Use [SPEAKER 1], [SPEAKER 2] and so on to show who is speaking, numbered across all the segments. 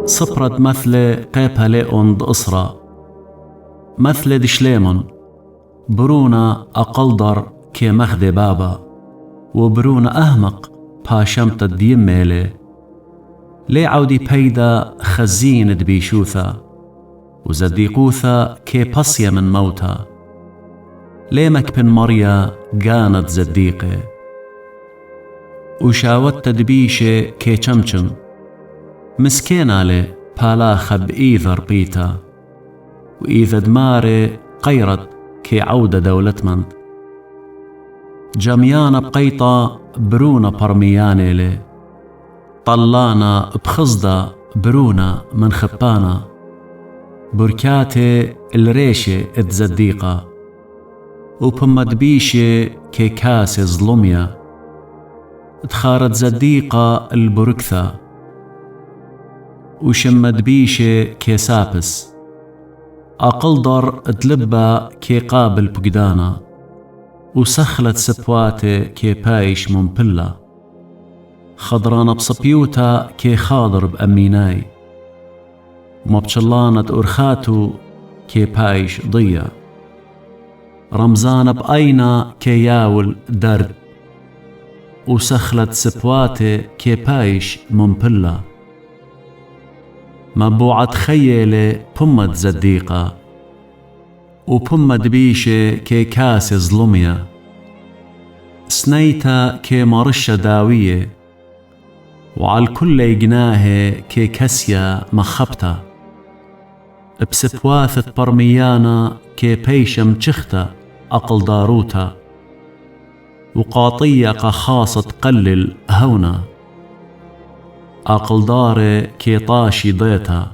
[SPEAKER 1] صبرت مثل قيبها ليئون دأسرة مثل دشليمون برونا أقلدر كي مخذ بابا وبرونا أهمق باشمت الديم ميلي لي عودي بيدا خزين دبيشوثا وزديقوثا كي بصيا من موتا ليمك بن مريا قانت زديقي وشاوت دبيشي كي چمچم مسكينة لي بالاخ بإيذر بيتا وإذا دماري قيرت كي عودة دولتمند جميانا بقيطة برونا برمياني لي طلانا بخزدة برونا من خبانا بركاتي الريشة اتزديقة وبمد بيشي كي كاسي ظلمية تخارت زديقة البركثة وشمد بيشي كي سابس أقلدر تلبى كي قابل بقدانا وسخلت سبواتي كي بايش منبلة خضرانا بصبيوتا كي خاضر بأميناي ومبشلانة أرخاتو كي بايش ضيا رمزانا بأينا كي ياول درد وسخلت سبواتي كي بايش منبلة مبوعة خيلي بمد زديقة وبمد بيشي كي كاسي ظلمية سنيتا كي مرشة داوية وعلى كل جناه كي كسيا مخبتا بسبواثة برميانا كي بيشم چختا أقل داروتا وقاطية قخاصة تقلل هونا أقل داري كي طاشي ضيتا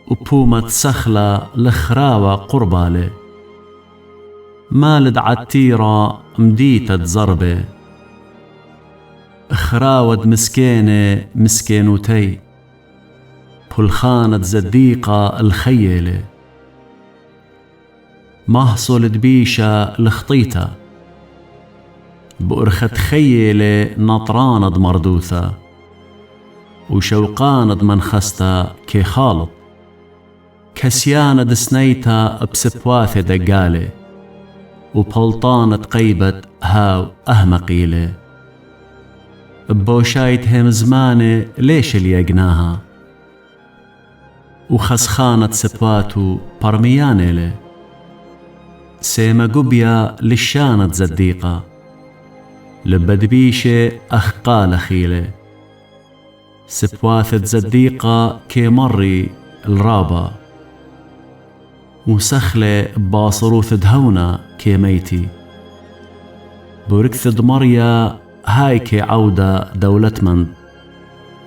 [SPEAKER 1] وبومة سخلة لخراوة قربالي مالد عالتيرة مديتة زربة خراود مسكينة مسكينوتي بلخانة زديقة الخيلة محصل دبيشة لخطيتا بأرخت خيلة نطرانة مردوثة وشوقانة منخستا كي خالط كسيانة دسنيتا بسبواثة دقالة وبلطانة قيبت هاو أهمقيلة بوشايتهم زمانة ليش اللي يقناها وخسخانة سبواتو برميانة سيما قبيا للشانة زديقة لبدبيشة أخقال خيلة سبواثة زديقة كي مري الرابة وسخلة باصروث دهونا كي ميتي بركث دمريا هاي كي عودة دولتمند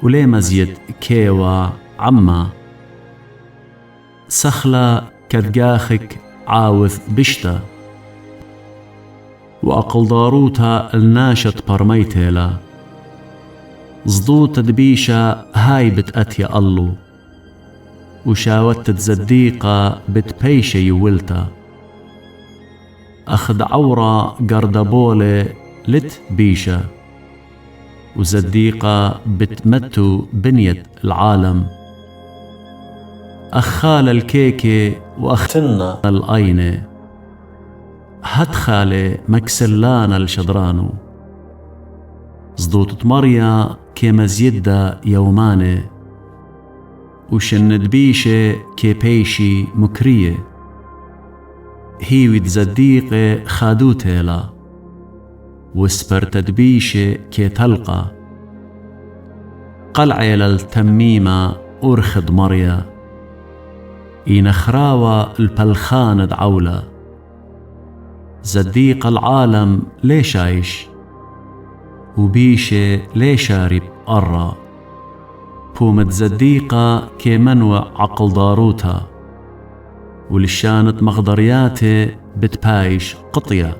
[SPEAKER 1] ولي مزيد كيوا عما سخلة كدقاخك عاوث بشتا وأقل داروتا الناشط برميتيلا زدوت دبيشة هاي بتأتيا اللو وشاوت تزديقة بتبيشة يولتا أخد عورة قردبولة لت بيشة وزديقة بتمتو بنية العالم أخال الكيكة وأختنا الأينة هدخالي مكسلانا الشدرانو زدوت مريا كي مزيدة يوماني وشند بيشة كي بيشي مكرية هيوي زديقة خادوتيلا وسبرت بيشة كي تلقى قلعي للتميمة أرخد مريا إنخراوة البلخان دعولة زديق العالم ليش عايش وبيشة ليش شارب قرى بومت زديقة كي منوع عقل داروتها ولشانت مغدرياتي بتبايش قطية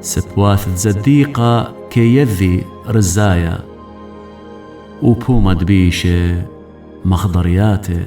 [SPEAKER 1] سبواث زديقة كي يذي رزايا وبومت بيشة مغدرياتي